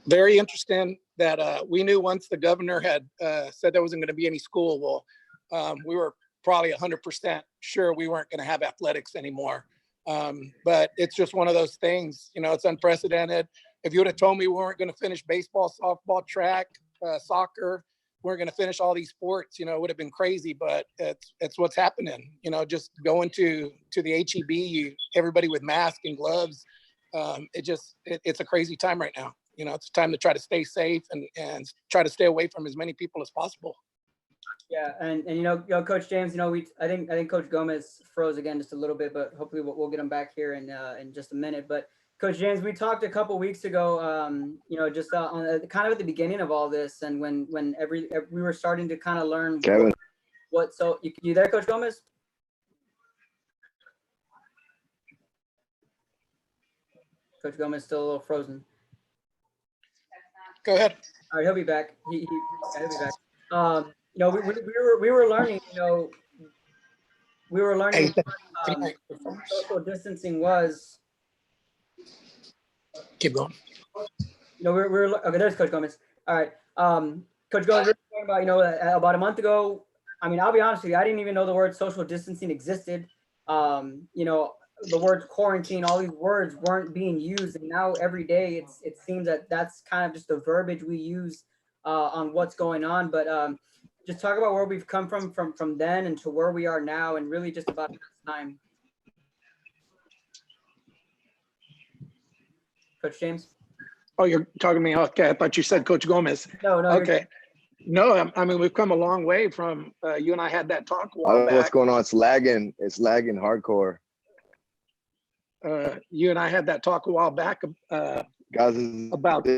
Very interesting that we knew once the governor had said there wasn't going to be any school. Well, we were probably 100% sure we weren't going to have athletics anymore. But it's just one of those things, you know, it's unprecedented. If you would have told me we weren't going to finish baseball, softball, track, soccer, we're going to finish all these sports, you know, it would have been crazy, but it's what's happening. You know, just going to the HEB, everybody with masks and gloves. It's a crazy time right now. You know, it's time to try to stay safe and try to stay away from as many people as possible. Yeah, and you know, Coach James, you know, I think Coach Gomez froze again just a little bit, but hopefully we'll get him back here in just a minute. But Coach James, we talked a couple weeks ago, you know, just on kind of at the beginning of all this, and when we were starting to kind of learn Kevin. what. So you there, Coach Gomez? Coach Gomez still a little frozen. Go ahead. All right, he'll be back. He'll be back. You know, we were learning. You know, we were learning what social distancing was. Keep going. You know, we're okay. There's Coach Gomez. All right, Coach Gomez. We're talking about, you know, about a month ago. I mean, I'll be honest with you. I didn't even know the word social distancing existed. You know, the word quarantine, all these words weren't being used, and now every day it seems that that's kind of just the verbiage we use on what's going on. But just talk about where we've come from then and to where we are now, and really just about this time. Coach James? Oh, you're talking to me? Okay, I thought you said Coach Gomez. No. Okay. No, I mean, we've come a long way from you and I had that talk a while I don't know back. what's going on. It's lagging hardcore. You and I had that talk a while back Guys, about. Are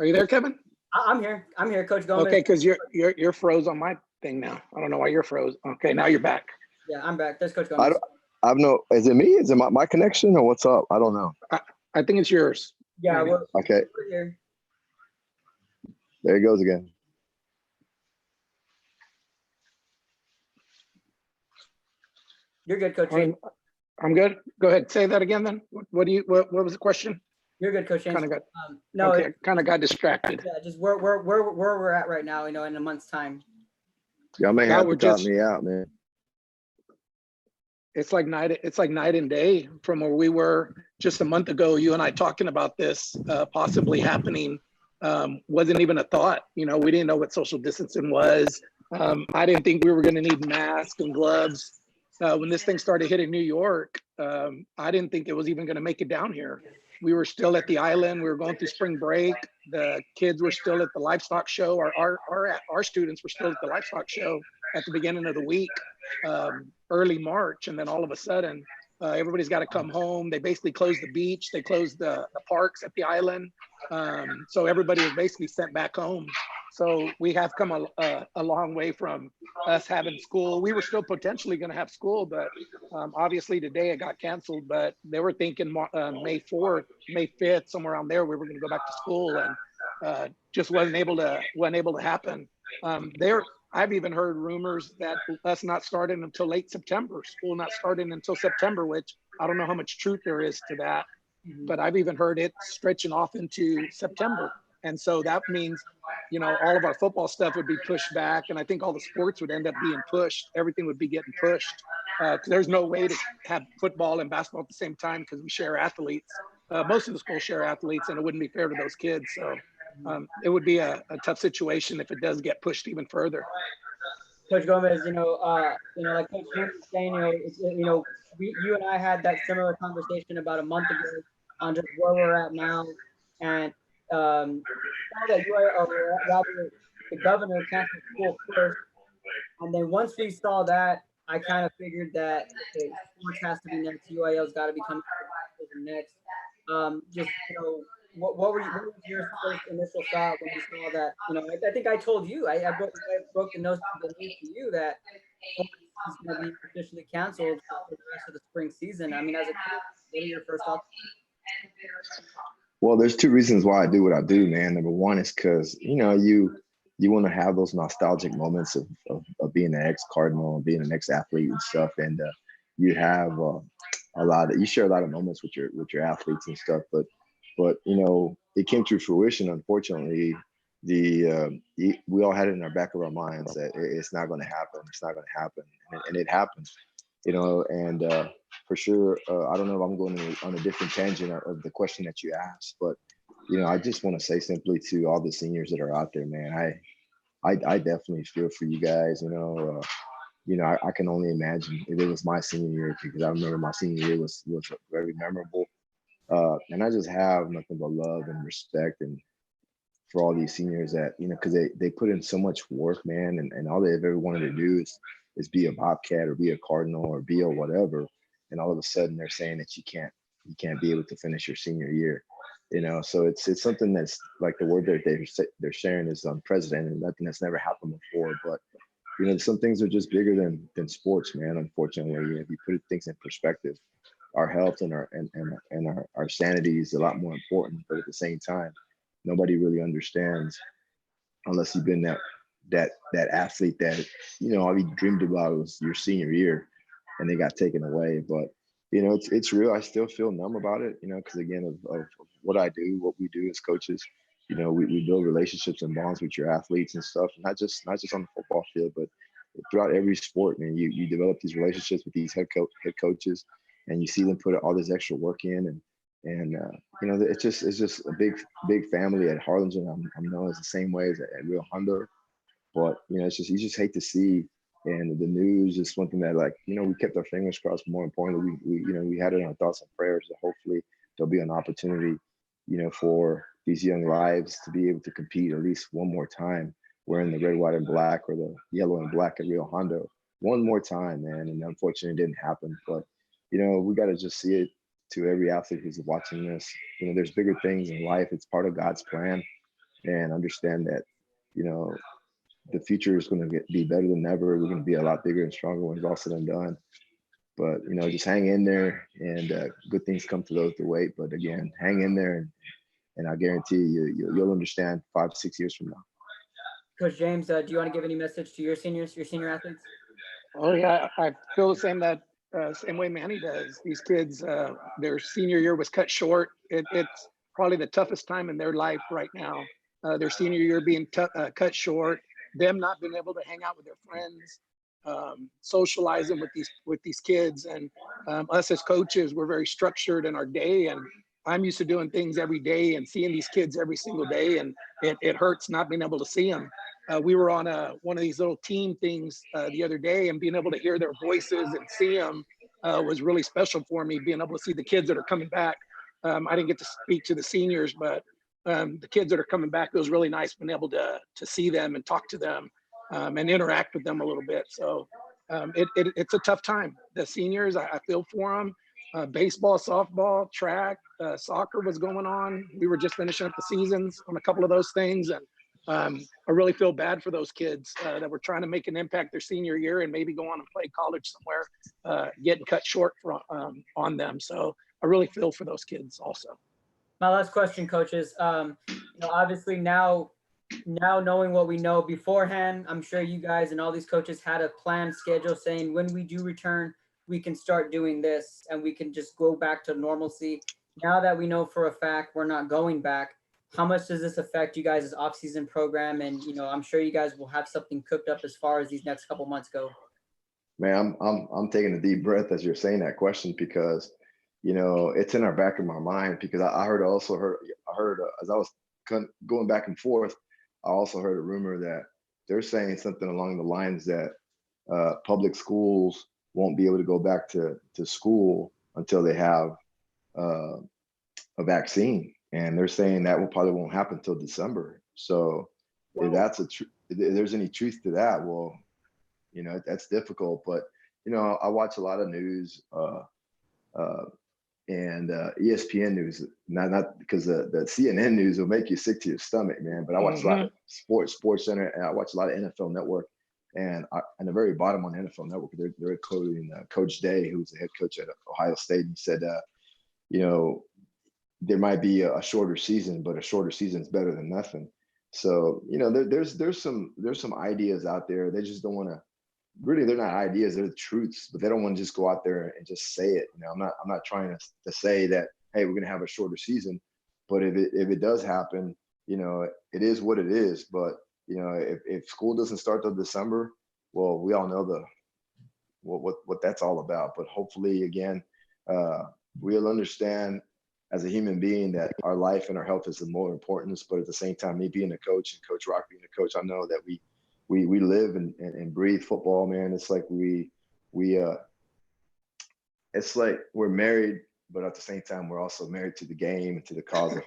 you there, Kevin? I'm here. I'm here, Coach Gomez. Okay, because you're froze on my thing now. I don't know why you're froze. Okay, now you're back. Yeah, I'm back. There's Coach Gomez. I've no. Is it me? Is it my connection or what's up? I don't know. I think it's yours. Yeah. Okay. We're here. There he goes again. You're good, Coach James. I'm good. Go ahead. Say that again, then. What was the question? You're good, Coach James. Kind of got distracted. Yeah, just where we're at right now, you know, in a month's time. Y'all may have to talk me out, man. It's like night and day from where we were just a month ago. You and I talking about this possibly happening wasn't even a thought. You know, we didn't know what social distancing was. I didn't think we were going to need masks and gloves. When this thing started hitting New York, I didn't think it was even going to make it down here. We were still at the island. We were going through spring break. The kids were still at the livestock show. Our students were still at the livestock show at the beginning of the week, early March. And then all of a sudden, everybody's got to come home. They basically closed the beach. They closed the parks at the island. So everybody was basically sent back home. So we have come a long way from us having school. We were still potentially going to have school, but obviously today it got canceled. But they were thinking May 4th, May 5th, somewhere around there, we were going to go back to school, and just wasn't able to happen. I've even heard rumors that us not starting until late September, school not starting until September, which I don't know how much truth there is to that. But I've even heard it stretching off into September. And so that means, you know, all of our football stuff would be pushed back. And I think all the sports would end up being pushed. Everything would be getting pushed. Because there's no way to have football and basketball at the same time because we share athletes. Most of the schools share athletes, and it wouldn't be fair to those kids. So it would be a tough situation if it does get pushed even further. Coach Gomez, like Coach James was saying, you and I had that similar conversation about a month ago on just where we're at now, and now that the governor canceled school first, and then once we saw that, I kind of figured that sports has to be next. UIL's got to become next. What was your first initial thought when you saw that? You know, I think I told you, I broke the news to you that it's going to be officially canceled for the rest of the spring season. I mean, as a kid, what are your first thoughts? Well, there's two reasons why I do what I do, man. Number one is because, you want to have those nostalgic moments of being an ex-Cardinal and being an ex-athlete and stuff. And you have you share a lot of moments with your athletes and stuff, but it came to fruition. Unfortunately, we all had it in our back of our minds that it's not going to happen. It's not going to happen, and it happened. And for sure, I don't know if I'm going on a different tangent of the question that you asked, but I just want to say simply to all the seniors that are out there, man, I definitely feel for you guys. I can only imagine if it was my senior year, because I remember my senior year was very memorable. And I just have nothing but love and respect and for all these seniors that, because they put in so much work, man, and all they've ever wanted to do is be a Bobcat or be a Cardinal or be a whatever. And all of a sudden they're saying that you can't be able to finish your senior year. So it's something that's like the word that they're sharing is unprecedented, and nothing that's never happened before. But some things are just bigger than sports, man. Unfortunately, if you put things in perspective, our health and our sanity is a lot more important. But at the same time, nobody really understands unless you've been that athlete that all you dreamed about was your senior year, and they got taken away. But it's real. I still feel numb about it, because again of what I do, what we do as coaches. We build relationships and bonds with your athletes and stuff, not just on the football field, but throughout every sport. Man, you develop these relationships with these head coaches, and you see them put all this extra work in, and it's just a big family at Harlingen. I'm known as the same way as at Real Hondo, but it's just you just hate to see. And the news is one thing that, like, we kept our fingers crossed. More importantly, we had it in our thoughts and prayers that hopefully there'll be an opportunity, for these young lives to be able to compete at least one more time wearing the red, white, and black, or the yellow and black at Rio Hondo one more time, man. And unfortunately, it didn't happen. But, we got to just see it to every athlete who's watching this. There's bigger things in life. It's part of God's plan, and understand that, the future is going to be better than ever. We're going to be a lot bigger and stronger when it's all said and done. But, just hang in there, and good things come to those that wait. But again, hang in there, and I guarantee you'll understand 5-6 years from now. Coach James, do you want to give any message to your senior athletes? Oh yeah, I feel the same way Manny does. These kids, their senior year was cut short. It's probably the toughest time in their life right now. Their senior year being cut short, them not being able to hang out with their friends, socializing with these kids, and us as coaches, we're very structured in our day, and I'm used to doing things every day and seeing these kids every single day, and it hurts not being able to see them. We were on one of these little team things the other day, and being able to hear their voices and see them was really special for me. Being able to see the kids that are coming back. I didn't get to speak to the seniors, but the kids that are coming back, it was really nice being able to see them and talk to them and interact with them a little bit. So it's a tough time. The seniors, I feel for them. Baseball, softball, track, soccer was going on. We were just finishing up the seasons on a couple of those things. And I really feel bad for those kids that were trying to make an impact their senior year and maybe go on and play college somewhere, getting cut short on them. So I really feel for those kids also. My last question, coaches. Obviously now knowing what we know beforehand, I'm sure you guys and all these coaches had a planned schedule saying when we do return, we can start doing this and we can just go back to normalcy. Now that we know for a fact we're not going back, how much does this affect you guys' off-season program? And I'm sure you guys will have something cooked up as far as these next couple months go. Man, I'm taking a deep breath as you're saying that question, because it's in our back of my mind, because I heard as I was going back and forth, I also heard a rumor that they're saying something along the lines that public schools won't be able to go back to school until they have a vaccine, and they're saying that probably won't happen until December. So if if there's any truth to that, well, that's difficult. But I watch a lot of news and ESPN news, not because the CNN news will make you sick to your stomach, man. But I watch a lot of Sports Center, and I watch a lot of NFL Network. And on the very bottom on the NFL Network, they're quoting Coach Day, who's the head coach at Ohio State, and he said, there might be a shorter season, but a shorter season is better than nothing. So there's some ideas out there. They just don't want to really they're not ideas, they're truths, but they don't want to just go out there and just say it. You know, I'm not trying to say that, hey, we're going to have a shorter season, but if it does happen, you know, it is what it is. But, you know, if school doesn't start till December, well, we all know what that's all about. But hopefully, again, we'll understand as a human being that our life and our health is the more importance. But at the same time, me being a coach and Coach Rock being a coach, I know that we live and breathe football, man. It's like it's like we're married, but at the same time, we're also married to the game and to the cause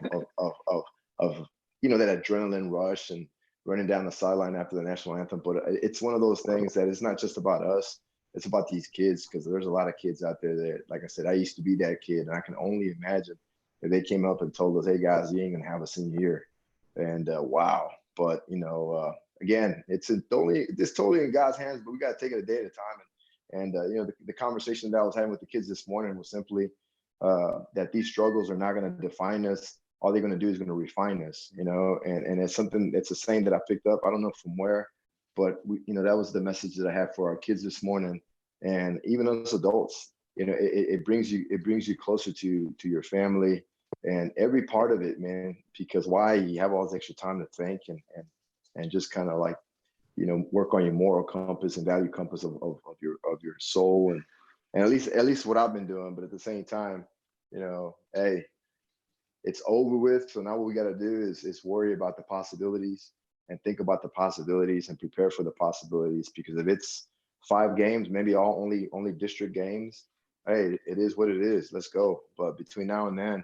of you know, that adrenaline rush and running down the sideline after the national anthem. But it's one of those things that it's not just about us. It's about these kids, because there's a lot of kids out there that, like I said, I used to be that kid, and I can only imagine if they came up and told us, hey guys, you ain't gonna have a senior year. And wow. But you know, again, it's totally in God's hands, but we got to take it a day at a time. And you know, the conversation that I was having with the kids this morning was simply that these struggles are not going to define us. All they're going to do is going to refine us, you know. And it's something, it's a saying that I picked up, I don't know from where, but you know, that was the message that I had for our kids this morning. And even us adults, you know, it brings you closer to your family and every part of it, man. Because why? You have all this extra time to think and just kind of like, you know, work on your moral compass and value compass of your soul, and at least what I've been doing. But at the same time, you know, hey, it's over with. So now what we got to do is worry about the possibilities and think about the possibilities and prepare for the possibilities. Because if it's 5 games, maybe only district games, hey, it is what it is. Let's go. But between now and then,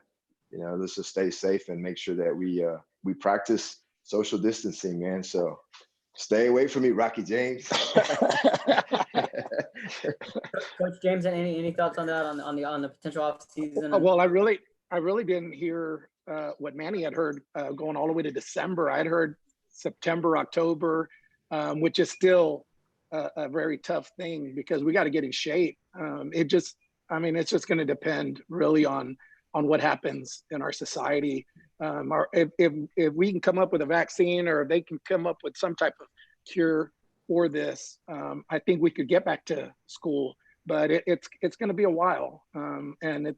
you know, let's just stay safe and make sure that we practice social distancing, man. So stay away from me, Rocky James. Coach James, any thoughts on that, on the potential off season? Well, I really didn't hear what Manny had heard going all the way to December. I had heard September, October, which is still a very tough thing because we got to get in shape. It's just going to depend really on what happens in our society. If we can come up with a vaccine, or if they can come up with some type of cure for this, I think we could get back to school. But it's going to be a while, and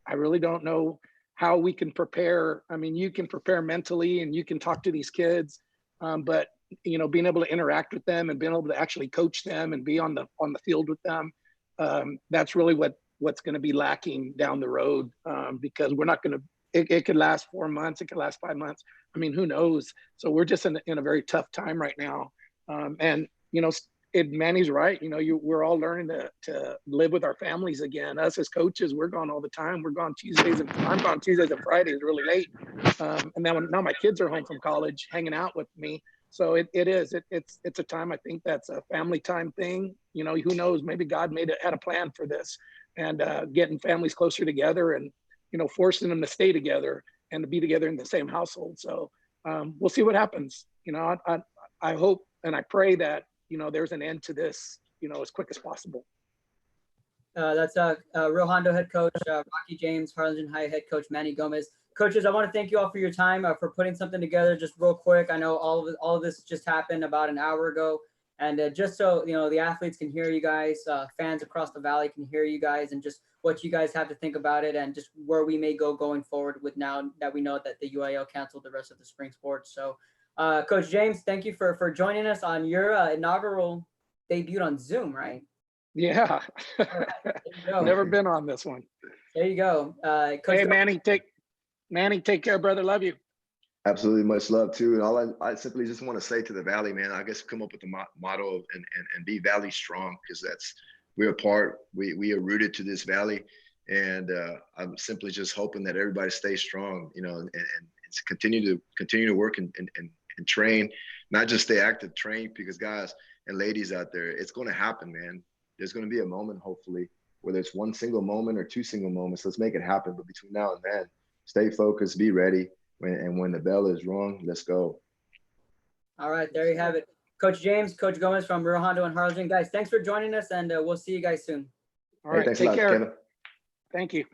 I really don't know how we can prepare. I mean, you can prepare mentally, and you can talk to these kids, but you know, being able to interact with them and being able to actually coach them and be on the field with them, that's really what's going to be lacking down the road, because we're not going to. It could last 4 months. It could last 5 months. I mean, who knows? So we're just in a very tough time right now. And, you know, Manny's right. You know, we're all learning to live with our families again. Us as coaches, we're gone all the time. We're gone Tuesdays, and I'm gone Tuesdays and Fridays really late. And then now my kids are home from college hanging out with me. So it's a time, I think, that's a family time thing. You know, who knows? Maybe God had a plan for this, and getting families closer together, and you know, forcing them to stay together and to be together in the same household. So we'll see what happens. You know, I hope and I pray that, you know, there's an end to this, you know, as quick as possible. That's Real Hondo head coach Rocky James, Harlingen High head coach Manny Gomez. Coaches, I want to thank you all for your time, for putting something together just real quick. I know all of this just happened about an hour ago. And just so, you know, the athletes can hear you guys, fans across the valley can hear you guys, and just what you guys have to think about it, and just where we may go going forward with now that we know that the UIL canceled the rest of the spring sports. So, Coach James, thank you for joining us on your inaugural debut on Zoom, right? Yeah. Never been on this one. There you go. Coach, hey, Manny, take care, brother. Love you. Absolutely, much love too. And all I simply just want to say to the Valley, man, I guess come up with the motto and be Valley strong, because we're a part. We are rooted to this Valley, and I'm simply just hoping that everybody stays strong, you know, and continue to work and train, not just stay active, train, because guys and ladies out there, it's going to happen, man. There's going to be a moment, hopefully, whether it's one single moment or 2 single moments. Let's make it happen. But between now and then, stay focused, be ready. When the bell is rung, let's go. All right, there you have it. Coach James, Coach Gomez from Real Hondo and Harlingen. Guys, thanks for joining us, and we'll see you guys soon. All right, thanks take a lot, care. Kevin. Thank you.